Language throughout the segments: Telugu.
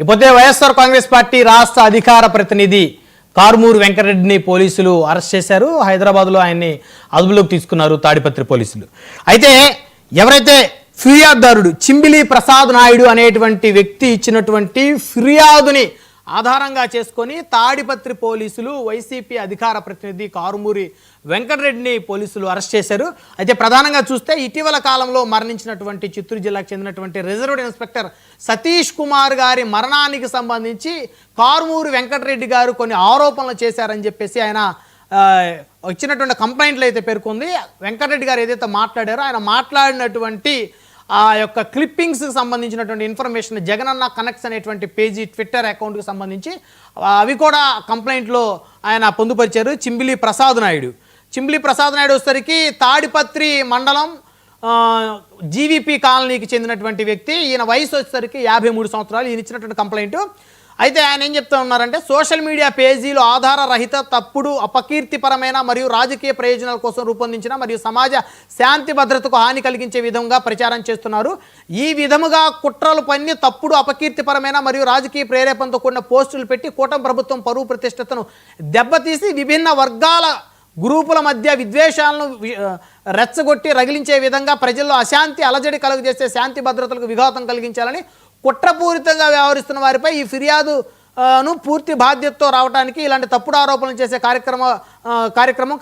ఇకపోతే వైఎస్ఆర్ కాంగ్రెస్ పార్టీ రాష్ట్ర అధికార ప్రతినిధి కారుమూరు వెంకటరెడ్డిని పోలీసులు అరెస్ట్ చేశారు. హైదరాబాద్లో ఆయన్ని అదుపులోకి తీసుకున్నారు తాడిపత్రి పోలీసులు. అయితే ఎవరైతే ఫిర్యాదుదారుడు చింబిలి ప్రసాద్ నాయుడు అనేటువంటి వ్యక్తి ఇచ్చినటువంటి ఫిర్యాదుని ఆధారంగా చేసుకొని తాడిపత్రి పోలీసులు వైసీపీ అధికార ప్రతినిధి కారుమూరి వెంకటరెడ్డిని పోలీసులు అరెస్ట్ చేశారు. అయితే ప్రధానంగా చూస్తే ఇటీవల కాలంలో మరణించినటువంటి చిత్తూరు జిల్లాకు చెందినటువంటి రిజర్వ్డ్ ఇన్స్పెక్టర్ సతీష్ కుమార్ గారి మరణానికి సంబంధించి కారుమూరి వెంకటరెడ్డి గారు కొన్ని ఆరోపణలు చేశారని చెప్పేసి ఆయన ఇచ్చినటువంటి కంప్లైంట్లు అయితే పేర్కొంది. వెంకటరెడ్డి గారు ఏదైతే మాట్లాడారో ఆయన మాట్లాడినటువంటి ఆ యొక్క క్లిప్పింగ్స్కి సంబంధించినటువంటి ఇన్ఫర్మేషన్ జగనన్న కనెక్ట్స్ అనేటువంటి పేజీ ట్విట్టర్ అకౌంట్కి సంబంధించి అవి కూడా కంప్లైంట్లో ఆయన పొందుపరిచారు. చింబిలి ప్రసాద్ నాయుడు వచ్చేసరికి తాడిపత్రి మండలం జీవీపీ కాలనీకి చెందినటువంటి వ్యక్తి. ఈయన వయసు వచ్చేసరికి 53 సంవత్సరాలు. ఈయన ఇచ్చినటువంటి కంప్లైంట్. అయితే ఆయన ఏం చెప్తా ఉన్నారంటే సోషల్ మీడియా పేజీలు ఆధారరహిత తప్పుడు అపకీర్తిపరమైన మరియు రాజకీయ ప్రయోజనాల కోసం రూపొందించిన మరియు సమాజ శాంతి భద్రతకు హాని కలిగించే విధంగా ప్రచారం చేస్తున్నారు. ఈ విధముగా కుట్రలు పన్ని తప్పుడు అపకీర్తిపరమైన మరియు రాజకీయ ప్రేరేపణతో కూడిన పోస్టులు పెట్టి కూటమి ప్రభుత్వం పరువు ప్రతిష్టతను దెబ్బతీసి విభిన్న వర్గాల గ్రూపుల మధ్య విద్వేషాలను రెచ్చగొట్టి రగిలించే విధంగా ప్రజల్లో అశాంతి అలజడి కలుగజేసే శాంతి భద్రతలకు విఘాతం కలిగించాలని కుట్రపూరితంగా వ్యవహరిస్తున్న వారిపై ఈ ఫిర్యాదును పూర్తి బాధ్యతతో రావడానికి ఇలాంటి తప్పుడు ఆరోపణలు చేసే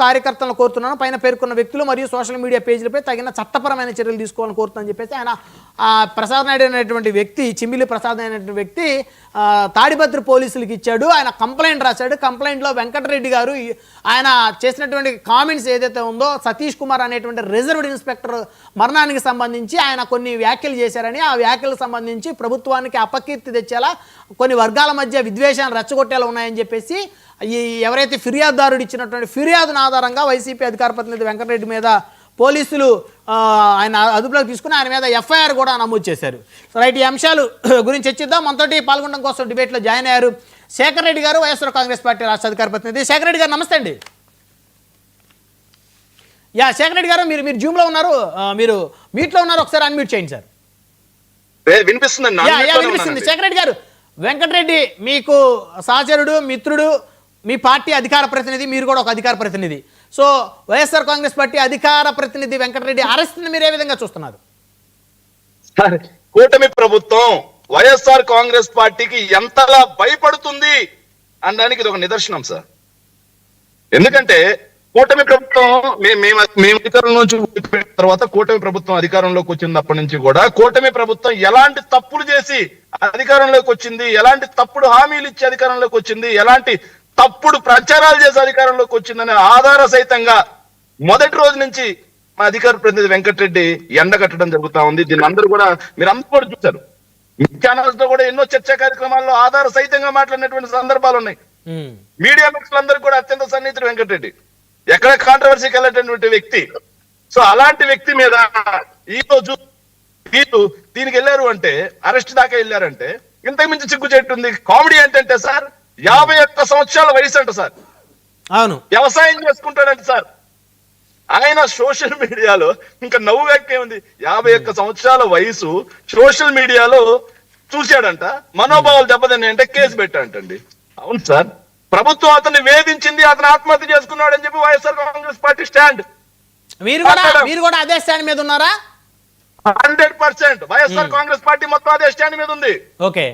కార్యకర్తలను కోరుతున్నాను. పైన పేర్కొన్న వ్యక్తులు మరియు సోషల్ మీడియా పేజీలపై తగిన చట్టపరమైన చర్యలు తీసుకోవాలని కోరుతుందని చెప్పేసి ఆయన ప్రసాద్ నాయుడు అనేటువంటి వ్యక్తి, చింబిలి ప్రసాద్ అనేటువంటి వ్యక్తి తాడిపత్రి పోలీసులకు ఇచ్చాడు. ఆయన కంప్లైంట్ రాశాడు. కంప్లైంట్లో వెంకటరెడ్డి గారు ఆయన చేసినటువంటి కామెంట్స్ ఏదైతే ఉందో సతీష్ కుమార్ అనేటువంటి రిజర్వ్డ్ ఇన్స్పెక్టర్ మరణానికి సంబంధించి ఆయన కొన్ని వ్యాఖ్యలు చేశారని, ఆ వ్యాఖ్యలకు సంబంధించి ప్రభుత్వానికి అపకీర్తి తెచ్చేలా కొన్ని వర్గాల మధ్య విద్వేషాన్ని రెచ్చగొట్టేలా ఉన్నాయని చెప్పేసి ఎవరైతే ఫిర్యాదుదారుడు ఇచ్చినటువంటి ఫిర్యాదును ఆధారంగా వైసీపీ అధికార ప్రతినిధి వెంకటరెడ్డి మీద పోలీసులు ఆయన అదుపులోకి తీసుకుని ఆయన మీద ఎఫ్ఐఆర్ కూడా నమోదు చేశారు. రైట్, ఈ అంశాలు గురించి చర్చిద్దాం. మనతోటి పాల్గొనడం కోసం డిబేట్లో జాయిన్ అయ్యారు శేఖర్ రెడ్డి గారు, వైఎస్ఆర్ కాంగ్రెస్ పార్టీ రాష్ట్ర అధికార ప్రతినిధి. శేఖర్ రెడ్డి గారు నమస్తే అండి. శేఖర్ రెడ్డి గారు మీరు జూమ్లో ఉన్నారు, మీరు మీట్లో ఉన్నారు, ఒకసారి అన్మ్యూట్ చేయండి సార్. వినిపిస్తుంది. శేఖర్ రెడ్డి గారు, వెంకటరెడ్డి మీకు సహచరుడు, మిత్రుడు, మీ పార్టీ అధికార ప్రతినిధి, మీరు కూడా ఒక అధికార ప్రతినిధి. సో వైఎస్ఆర్ కాంగ్రెస్ పార్టీ అధికార ప్రతినిధి వెంకటరెడ్డి అరెస్ట్ని మీరు ఏ విధంగా చూస్తున్నారు? కూటమి ప్రభుత్వం వైఎస్ఆర్ కాంగ్రెస్ పార్టీకి ఎంతలా భయపడుతుంది అనడానికి ఇది ఒక నిదర్శనం సార్. ఎందుకంటే కూటమి ప్రభుత్వం మేము అధికారం నుంచి తర్వాత కూటమి ప్రభుత్వం అధికారంలోకి వచ్చినప్పటి నుంచి కూడా కూటమి ప్రభుత్వం ఎలాంటి తప్పులు చేసి అధికారంలోకి వచ్చింది, ఎలాంటి తప్పుడు హామీలు ఇచ్చి అధికారంలోకి వచ్చింది, ఎలాంటి తప్పుడు ప్రచారాలు చేసి అధికారంలోకి వచ్చిందనే ఆధార సహితంగా మొదటి రోజు నుంచి మా అధికార ప్రతినిధి వెంకటరెడ్డి ఎండగట్టడం జరుగుతా ఉంది. దీన్ని అందరూ కూడా మీరు అందరూ కూడా చూశారు. ఛానల్స్ లో కూడా ఎన్నో చర్చా కార్యక్రమాల్లో ఆధార సహితంగా మాట్లాడినటువంటి సందర్భాలు ఉన్నాయి. మీడియా మిత్రులందరూ కూడా అత్యంత సన్నిహితుడు వెంకటరెడ్డి, ఎక్కడ కాంట్రవర్సీకి వెళ్ళేటటువంటి వ్యక్తి. సో అలాంటి వ్యక్తి మీద ఈ రోజు వీళ్ళు దీనికి వెళ్ళారు అంటే, అరెస్ట్ దాకా వెళ్ళారంటే ఇంతకు మించి చిక్కు చెట్టుంది. కామెడీ ఏంటంటే సార్ 51 సంవత్సరాల వయసు అంట సార్. అవును, వ్యవసాయం చేసుకుంటాడంట సార్. ఆయన సోషల్ మీడియాలో ఇంకా నవ్వు వ్యాఖ్య ఉంది. 51 సంవత్సరాల వయసు సోషల్ మీడియాలో చూశాడంట, మనోభావాలు దెబ్బతిన్నాయంటే కేసు పెట్టాడంటండి. అవును సార్, ప్రభుత్వం అతన్ని వేధించింది, అతను ఆత్మహత్య చేసుకున్నాడు అని చెప్పి వైఎస్ఆర్ కాంగ్రెస్ పార్టీ స్టాండ్. మీరు కూడా అదే స్టాండ్ మీద ఉన్నారా? 100% వైఎస్ఆర్ కాంగ్రెస్ పార్టీ మొత్తం అదే స్టాండ్ మీద ఉంది. ఓకే,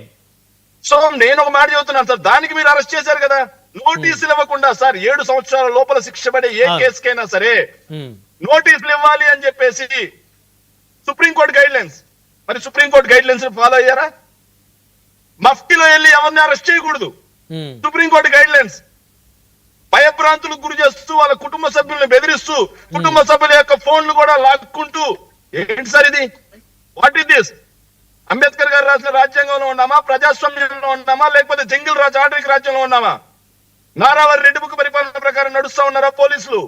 సో నేను ఒక మాట చెబుతున్నాను సార్, దానికి మీరు అరెస్ట్ చేశారు కదా, నోటీసులు ఇవ్వకుండా సార్ 7 సంవత్సరాల లోపల శిక్ష పడే ఏ కేసుకైనా సరే నోటీసులు ఇవ్వాలి అని చెప్పేసి సుప్రీంకోర్టు గైడ్ లైన్స్, మరి సుప్రీంకోర్టు గైడ్ లైన్స్ ఫాలో అయ్యారా? మఫ్టీలో వెళ్ళి ఎవరిని అరెస్ట్ చేయకూడదు, సుప్రీంకోర్టు గైడ్ లైన్స్. భయభ్రాంతులకు గురి చేస్తూ వాళ్ళ కుటుంబ సభ్యులను బెదిరిస్తూ కుటుంబ సభ్యుల యొక్క ఫోన్లు కూడా లాక్కుంటూ, ఏంటి సార్ ఇది? What is this? అంబేద్కర్ గారు రాసిన రాజ్యాంగంలో ఉన్నామా, ప్రజాస్వామ్యంలో ఉన్నామా, లేకపోతే జంగిల్ రాజ్ ఆటవిక రాజ్యంలో ఉన్నామా? నారావారి రెడ్డి బుక్ పరిపాలన ప్రకారం నడుస్తా ఉన్నారా పోలీసులు?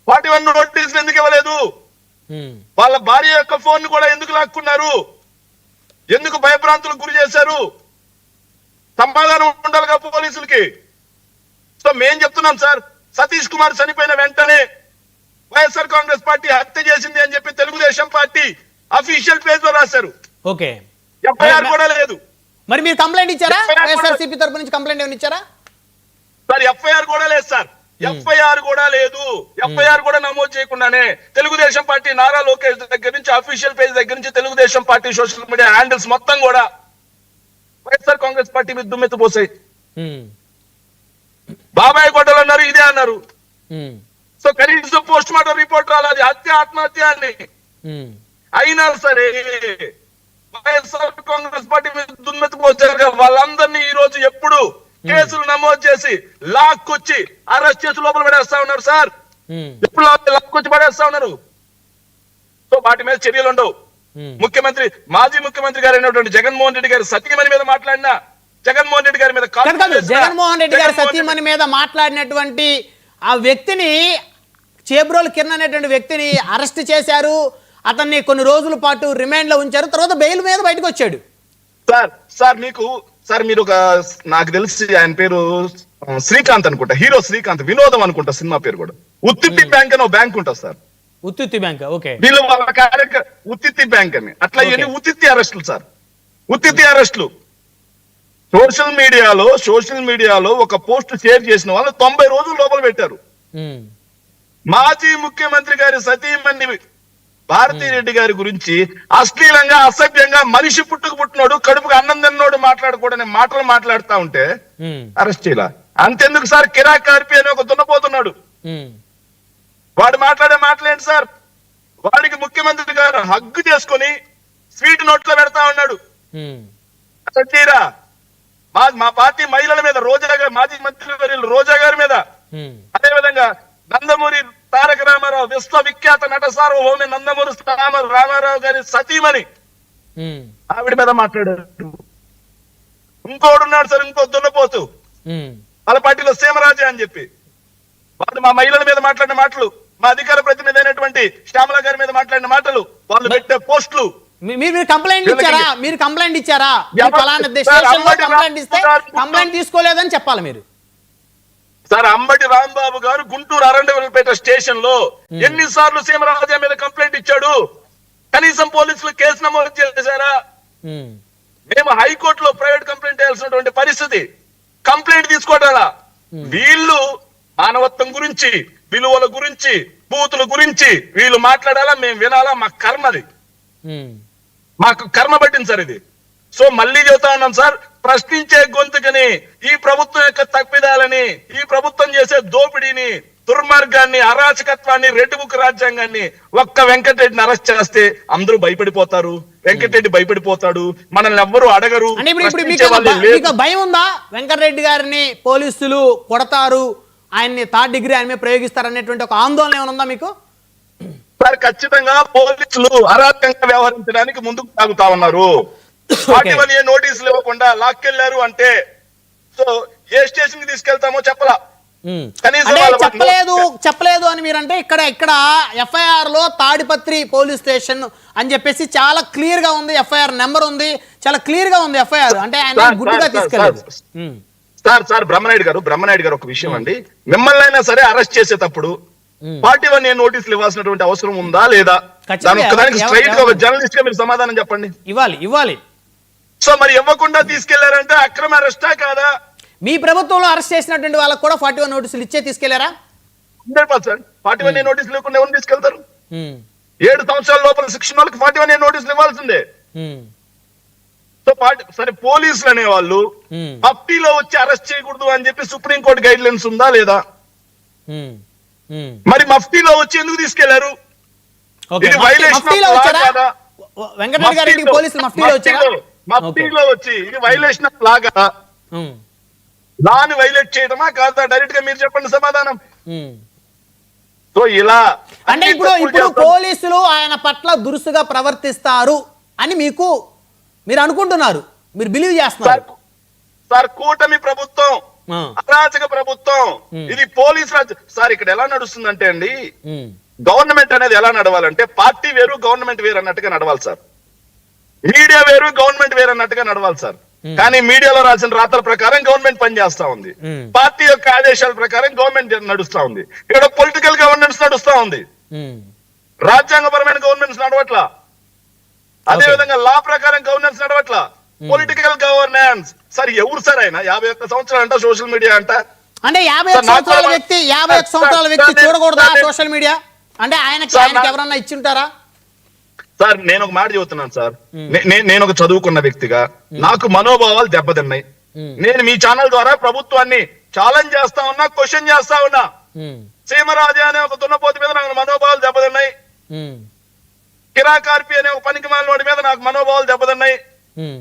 41 నోటీసులు ఎందుకు ఇవ్వలేదు? వాళ్ళ భార్య యొక్క ఫోన్ కూడా ఎందుకు లాక్కున్నారు? ఎందుకు భయభ్రాంతులకు గురి చేశారు? సమాధానం ఉండాలిగా పోలీసులకి. సో మేం చెప్తున్నాం సార్, సతీష్ కుమార్ చనిపోయిన వెంటనే వైఎస్ఆర్ కాంగ్రెస్ పార్టీ హత్య చేసింది అని చెప్పి తెలుగుదేశం పార్టీ అఫీషియల్ పేజ్ లో రాశారు. ఓకే, ఎఫ్ఐఆర్ కూడా లేదు. మరి మీరు కంప్లైంట్ ఇచ్చారా? FIR కూడా- వైఎస్ఆర్సీపీ తరపు నుంచి కంప్లైంట్ ఏమైనా ఇచ్చారా? సార్ ఎఫ్ఐఆర్ కూడా లేదు సార్, ఎఫ్ఐఆర్ కూడా లేదు. ఎఫ్ఐఆర్ కూడా నమోదు చేయకుండానే తెలుగుదేశం పార్టీ నారా లోకేష్ దగ్గర నుంచి అఫీషియల్ పేజ్ దగ్గర నుంచి Telugu Desam party social media handles మొత్తం కూడా వైఎస్ఆర్ కాంగ్రెస్ పార్టీ మీద దుమ్మెత్తి పోసాయి. ఉమ్, బాబాయ్ గొడ్డలు అన్నారు, ఇదే అన్నారు. ఉమ్, సో కనీసం పోస్ట్ మార్టం రిపోర్ట్ రాలేదు, హత్య ఆత్మహత్య అని. ఉమ్, అయినా సరే వైఎస్ఆర్ కాంగ్రెస్ పార్టీ మీద దుమ్మెత్తి పోసారు కదా, వాళ్ళందరినీ ఈ రోజు ఎప్పుడు కేసులు నమోదు చేసి లాక్కొచ్చి అరెస్ట్ చేసి లోపల పడేస్తా ఉన్నారు సార్. ఉమ్, ఎప్పుడు లాక్కొచ్చి పడేస్తా ఉన్నారు. సో వాటి మీద చర్యలు ఉండవు. ఉమ్. మాజీ ముఖ్యమంత్రి గారు అయినటువంటి జగన్మోహన్ రెడ్డి గారు సతీమణి మీద మాట్లాడినా, జగన్మోహన్ రెడ్డి గారి మీద కాదు కాదు, జగన్మోహన్ రెడ్డి గారు సతీమణి మీద మాట్లాడినటువంటి ఆ వ్యక్తిని, చేబ్రోలు కిరణ్ అనేటువంటి వ్యక్తిని అరెస్ట్ చేశారు. అతన్ని కొన్ని రోజుల పాటు రిమాండ్ లో ఉంచారు. తర్వాత బెయిల్ మీద బయటకు వచ్చాడు. సార్ మీరు ఒక, నాకు తెలిసి ఆయన పేరు శ్రీకాంత్ అనుకుంటా, హీరో శ్రీకాంత్, వినోదం అనుకుంటా సినిమా పేరు కూడా. ఉత్తిత్తి బ్యాంక్ అని ఒక బ్యాంక్ ఉంటుంది సార్, ఉత్తుత్తి బ్యాంక్. ఓకే, వీళ్ళు వాళ్ళ ఉత్తిత్తి బ్యాంక్ అని అట్లా ఇవన్నీ ఉత్తిత్తి అరెస్టులు సార్, ఉత్తిత్తి అరెస్టులు. సోషల్ మీడియాలో ఒక పోస్ట్ షేర్ చేసిన వాళ్ళు 90 రోజులు లోపల పెట్టారు. ఉమ్, మాజీ ముఖ్యమంత్రి గారి సతీమణి భారతీ రెడ్డి గారి గురించి అశ్లీలంగా, అసభ్యంగా, మనిషి పుట్టినోడు కడుపుకు అన్నం తిన్నోడు మాట్లాడకూడని మాటలు మాట్లాడుతా ఉంటే ఉమ్, అరెస్ట్ చేయాల. అంతెందుకు సార్, కిరాక్ కార్పి అని ఒక దున్నపోతున్నాడు, ఉమ్, వాడు మాట్లాడే మాటలేంటి సార్? వాడికి ముఖ్యమంత్రి గారు హగ్గు చేసుకుని స్వీట్ నోట్లో పెడతా ఉన్నాడు. ఉమ్, అరెస్ట్ చేయరా? మా పార్టీ మహిళల మీద, మాజీ మంత్రి వర్యులు రోజా గారి మీద, ఉమ్, అదే విధంగా నందమూరి తారక రామారావు, విశ్వవిఖ్యాత నట సార్వభౌమి నందమూరి రామారావు గారి సతీమణి, ఉమ్, ఆవిడ మీద మాట్లాడారు. ఇంకోడున్నాడు సార్, ఇంకో దున్నపోతు, ఉమ్. వాళ్ళ పార్టీలో సీమరాజే అని చెప్పి, వాళ్ళు మా మహిళల మీద మాట్లాడిన మాటలు, మా అధికార ప్రతినిధి అయినటువంటి శ్యామల గారి మీద మాట్లాడిన మాటలు, వాళ్ళు పెట్టే పోస్టులు. మీరు కంప్లైంట్ ఇచ్చారా? మీరు కంప్లైంట్ ఇచ్చారా? కంప్లైంట్ ఇస్తే కంప్లైంట్ తీసుకోలేదని చెప్పాలి మీరు. సార్ అంబటి రాంబాబు గారు గుంటూరు అరండవల్పేట స్టేషన్ లో ఎన్నిసార్లు సీమరాజా మీద కంప్లైంట్ ఇచ్చాడు? కనీసం పోలీసులు కేసు నమోదు చేశారా? ఉమ్, మేము హైకోర్టులో ప్రైవేట్ కంప్లైంట్ చేయాల్సినటువంటి పరిస్థితి. కంప్లైంట్ తీసుకోవటాలా? వీళ్ళు మానవత్వం గురించి, విలువల గురించి, బూతుల గురించి వీళ్ళు మాట్లాడాలా, మేము వినాలా? మా కర్మది, ఉమ్, మాకు కర్మ పట్టింది సార్ ఇది. సో మళ్ళీ చెబుతా ఉన్నాం సార్, ప్రశ్నించే గొంతుకని, ఈ ప్రభుత్వం యొక్క తప్పిదాలని, ఈ ప్రభుత్వం చేసే దోపిడీని, దుర్మార్గాన్ని, అరాచకత్వాన్ని, రెడ్డి బుక్ రాజ్యాంగాన్ని ఒక్క వెంకటరెడ్డిని అరెస్ట్ చేస్తే అందరూ భయపడిపోతారు. వెంకటరెడ్డి భయపడిపోతాడు, మనల్ని ఎవ్వరూ అడగరు. అంటే ఇప్పుడు మీకు భయం ఉందా? వెంకటరెడ్డి గారిని పోలీసులు కొడతారు, ఆయన్ని థర్డ్ డిగ్రీ ఆయన మీద ప్రయోగిస్తారు అనేటువంటి ఒక ఆందోళన ఏమైనా ఉందా మీకు? సార్ ఖచ్చితంగా పోలీసులు అరాచకంగా వ్యవహరించడానికి ముందుకు సాగుతా ఉన్నారు. 41A నోటీసులు ఇవ్వకుండా లాక్కెళ్లారు అంటే, సో ఏ స్టేషన్ కి తీసుకెళ్తామో చెప్పలా. చెప్పలేదు అని మీరంటే ఇక్కడ ఎఫ్ఐఆర్ లో తాడిపత్రి పోలీస్ స్టేషన్ అని చెప్పేసి చాలా క్లియర్ గా ఉంది. ఎఫ్ఐఆర్ నెంబర్ ఉంది, చాలా క్లియర్ గా ఉంది ఎఫ్ఐఆర్. అంటే ఆయన గుడ్డిగా తీసుకెళ్ళలేదు. సార్ బ్రహ్మనాయుడు గారు ఒక విషయం అండి, మిమ్మల్ని అయినా సరే అరెస్ట్ చేసేటప్పుడు 41A నోటీసులు ఇవ్వాల్సినటువంటి అవసరం ఉందా లేదా? దానికి స్ట్రైట్ గా ఒక జర్నలిస్ట్ గా మీరు సమాధానం చెప్పండి. ఇవ్వాలి. సో మరి ఇవ్వకుండా తీసుకెళ్లారంటే అక్రమ అరెస్టా కాదా? మీ ప్రభుత్వంలో అరెస్ట్ చేసినటువంటి వాళ్ళకు కూడా 41 నోటీసులు ఇచ్చే తీసుకెళ్లారా? 100%. 41A నోటీసులు లేకుండా ఎవరు తీసుకెళ్తారు? 7 సంవత్సరాల లోపల శిక్షణ వాళ్ళకి 41A నోటీసులు ఇవ్వాల్సిందే. సో సరే, పోలీసులు అనేవాళ్ళు మఫ్టీలో వచ్చి అరెస్ట్ చేయకూడదు అని చెప్పి సుప్రీంకోర్టు గైడ్ లైన్స్ ఉందా లేదా? మరి మఫ్టీలో వచ్చి ఎందుకు తీసుకెళ్లారు? ఇది వైలేషన్ మఫ్టీలో వచ్చి ఇది వైలేషన్ ఆఫ్ లాగా, లాని వైలేట్ చేయడమా కాదా? డైరెక్ట్ గా మీరు చెప్పండి సమాధానం. సో ఇలా అంటే ఇప్పుడు పోలీసులు ఆయన పట్ల దురుసుగా ప్రవర్తిస్తారు అని మీరు అనుకుంటున్నారు, మీరు బిలీవ్ చేస్తున్నారు. సార్ కూటమి ప్రభుత్వం, అరాచక ప్రభుత్వం, ఇది పోలీస్ రాజ్. సార్ ఇక్కడ ఎలా నడుస్తుందంటే అండి, గవర్నమెంట్ అనేది ఎలా నడవాలంటే పార్టీ వేరు గవర్నమెంట్ వేరు అన్నట్టుగా నడవాలి సార్. మీడియా వేరు గవర్నమెంట్ వేరు అన్నట్టుగా నడవాలి సార్. కానీ మీడియాలో రాసిన రాతల ప్రకారం గవర్నమెంట్ పనిచేస్తా ఉంది, పార్టీ యొక్క ఆదేశాల ప్రకారం గవర్నమెంట్ నడుస్తా ఉంది. ఇక్కడ పొలిటికల్ గవర్నెన్స్ నడుస్తా ఉంది, రాజ్యాంగపరమైన గవర్నెన్స్ నడవట్లా. అదే విధంగా లా ప్రకారం గవర్నెన్స్ నడవట్లా. Political governance. సార్ ఎవరు సార్ ఆయన? 51 సంవత్సరాలు అంట, సోషల్ మీడియా అంట. అంటే 51 సంవత్సరాల వ్యక్తి 51 సంవత్సరాల వ్యక్తి చూడకూడదా సోషల్ మీడియా? అంటే ఆయనకి ఎవరన్నా ఇచ్చింటారా? సార్ నేను ఒక మాట చెబుతున్నాను సార్, నేను ఒక చదువుకున్న వ్యక్తిగా నాకు మనోభావాలు దెబ్బతిన్నాయి. నేను మీ ఛానల్ ద్వారా ప్రభుత్వాన్ని ఛాలెంజ్ చేస్తా ఉన్నా, క్వశ్చన్ చేస్తా ఉన్నా. సీమరాజు అనే ఒక దున్నపోతు మీద నాకు మనోభావాలు దెబ్బతిన్నాయి. కిరాకార్పి అనే ఒక పనికి మాలినోడి మీద నాకు మనోభావాలు దెబ్బతిన్నాయి.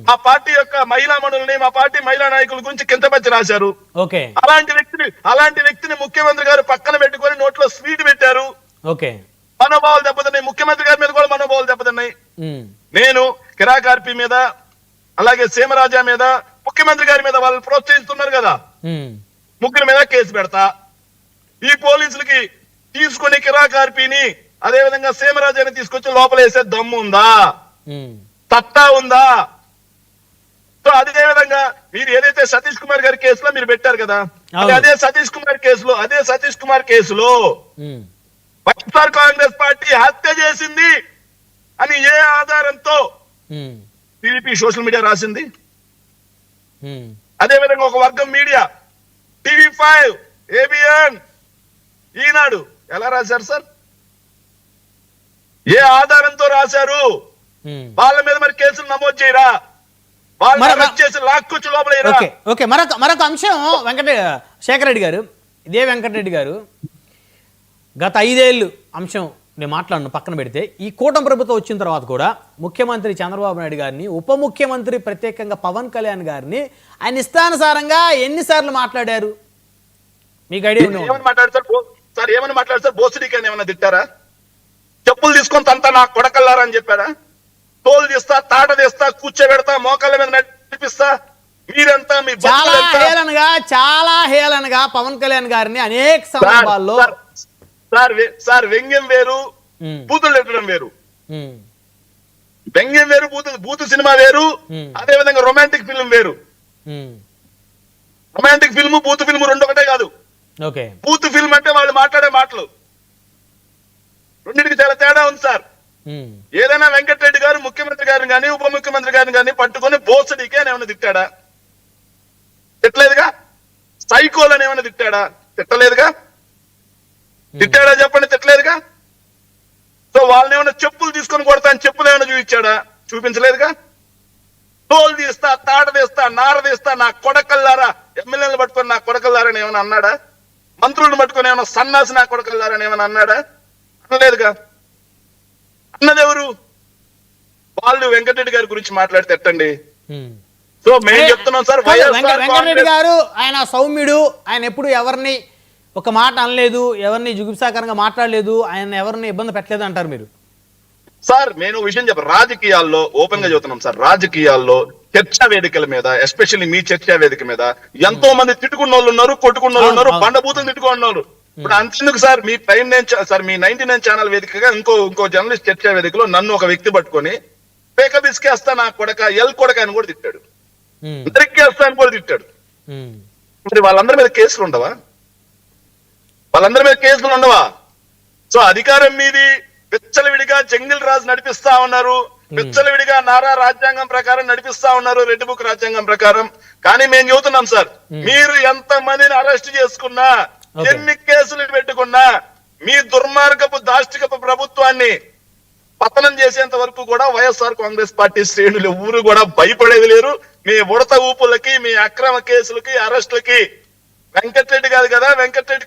మా పార్టీ యొక్క మహిళా మనుల్ని, మా పార్టీ మహిళా నాయకుల గురించి కింతపచ్చి రాశారు. అలాంటి వ్యక్తిని ముఖ్యమంత్రి గారు పక్కన పెట్టుకొని నోట్లో స్వీట్ పెట్టారు. మనోభావాలు దెబ్బతిన్నాయి. ముఖ్యమంత్రి గారి మీద కూడా మనోభావాలు దెబ్బతిన్నాయి. నేను కిరాకార్పి మీద, అలాగే సీమరాజా మీద, ముఖ్యమంత్రి గారి మీద వాళ్ళు ప్రోత్సహిస్తున్నారు కదా, ముగ్గురి మీద కేసు పెడతా. ఈ పోలీసులకి తీసుకుని కిరాకార్పిని అదే విధంగా సీమరాజాని తీసుకొచ్చి లోపల వేసే దమ్ము ఉందా, సత్తా ఉందా? సో అదే విధంగా మీరు ఏదైతే సతీష్ కుమార్ గారి కేసులో మీరు పెట్టారు కదా, అదే సతీష్ కుమార్ కేసులో వైఎస్ఆర్ కాంగ్రెస్ పార్టీ హత్య చేసింది అని ఏ ఆధారంతో టీడీపీ సోషల్ మీడియా రాసింది? అదే విధంగా ఒక వర్గం మీడియా TV5, ABN, ఈనాడు ఎలా రాశారు సార్? ఏ ఆధారంతో రాశారు? వాళ్ళ మీద మరి కేసులు నమోదు చేయరా? లాక్కొచ్చి లోపల. మరొక అంశం శేఖర్ రెడ్డి గారు, ఇదే వెంకటరెడ్డి గారు, గత 5 ఏళ్ళు అంశం నేను మాట్లాడను పక్కన పెడితే, ఈ కూటమి ప్రభుత్వం వచ్చిన తర్వాత కూడా ముఖ్యమంత్రి చంద్రబాబు నాయుడు గారిని, ఉప ముఖ్యమంత్రి ప్రత్యేకంగా పవన్ కళ్యాణ్ గారిని ఆయన ఇష్టానుసారంగా ఎన్నిసార్లు మాట్లాడారు? మీకు ఐడియా సార్ ఏమని మాట్లాడతారు? బోసిడీకి ఏమైనా తిట్టారా? చెప్పులు తీసుకొని తంతా నా కొడకల్లారా అని చెప్పారా? తోలు తీస్తా, తాట తీస్తా, కూర్చోబెడతా, మోకాళ్ళ మీద నడిపిస్తా, మీరంతా మీ చాలా హేళనగా పవన్ కళ్యాణ్ గారిని అనేక సందర్భాల్లో సార్ వ్యంగ్యం వేరు, బూతులు పెట్టడం వేరు. వ్యంగ్యం వేరు, బూతు సినిమా వేరు. అదే విధంగా రొమాంటిక్ ఫిల్మ్ వేరు. రొమాంటిక్ ఫిల్మ్, బూతు ఫిల్మ్ రెండు ఒకటే కాదు. బూతు ఫిల్మ్ అంటే వాళ్ళు మాట్లాడే మాటలు, రెండింటికి చాలా తేడా ఉంది సార్. ఏదైనా వెంకటరెడ్డి గారు ముఖ్యమంత్రి గారిని కానీ, ఉప ముఖ్యమంత్రి గారిని కానీ పట్టుకొని బోసడికే ఏమైనా తిట్టాడా? తిట్టలేదుగా. సైకోలని ఏమైనా తిట్టాడా? తిట్టలేదుగా. తిట్టాడా చెప్పండి? తిట్టలేదుగా. సో వాళ్ళని ఏమైనా చెప్పులు తీసుకొని కొడతాను, చెప్పులు ఏమైనా చూపించాడా? చూపించలేదుగా. తోలు తీస్తా, తాట తీస్తా, నార తీస్తా, నా కొడకల్లారా, ఎమ్మెల్యేలు పట్టుకొని నా కొడకల్లారని ఏమైనా అన్నాడా? మంత్రులను పట్టుకొని ఏమైనా సన్నాసి నా కొడకల్లారని ఏమైనా అన్నాడా? అనలేదుగా. అన్నది ఎవరు? వాళ్ళు వెంకటరెడ్డి గారి గురించి మాట్లాడితే ఎట్టండి? సో మేము చెప్తున్నాం సార్, వెంకటరెడ్డి గారు ఆయన సౌమ్యుడు, ఆయన ఎప్పుడు ఎవరిని ఒక మాట అనలేదు, ఎవరిని జుగుప్సాకరంగా మాట్లాడలేదు, ఆయన ఎవరిని ఇబ్బంది పెట్టలేదు అంటారు మీరు? సార్ నేను విషయం చెప్ప, రాజకీయాల్లో ఓపెన్ గా చెబుతున్నాం సార్, రాజకీయాల్లో చర్చా వేదికల మీద, ఎస్పెషల్లీ మీ చర్చా వేదిక మీద ఎంతో మంది తిట్టుకున్న వాళ్ళు ఉన్నారు, కొట్టుకున్న వాళ్ళు ఉన్నారు, బండబూతులు తిట్టుకున్న వాళ్ళు. ఇప్పుడు అంతెందుకు సార్, మీ ప్రైమ్ 9 సార్, మీ 99 ఛానల్ వేదికగా ఇంకో జర్నలిస్ట్ చర్చా వేదికలో నన్ను ఒక వ్యక్తి పట్టుకొని పేక బిస్కేస్తా నా కొడక, ఎల్ కొడక అని కూడా తిట్టాడు, నరికేస్తా అని కూడా తిట్టాడు. మరి వాళ్ళందరి మీద కేసులు ఉండవా? సో అధికారం మీది, విచ్చలవిడిగా జంగిల్ రాజు నడిపిస్తా ఉన్నారు, విచ్చలవిడిగా నారా రాజ్యాంగం ప్రకారం నడిపిస్తా ఉన్నారు, రెడ్ బుక్ రాజ్యాంగం ప్రకారం. కానీ మేము చెబుతున్నాం సార్, మీరు ఎంత మందిని అరెస్ట్ చేసుకున్నా, ఎన్ని కేసులు పెట్టుకున్నా, మీ దుర్మార్గపు దాష్టికపు ప్రభుత్వాన్ని పతనం చేసేంత వరకు కూడా వైఎస్ఆర్ కాంగ్రెస్ పార్టీ శ్రేణులు ఎవరు కూడా భయపడేది లేరు. మీ ఉడత ఊపులకి, మీ అక్రమ కేసులకి, అరెస్టులకి వెంకటరెడ్డి కాదు కదా, వెంకటరెడ్డి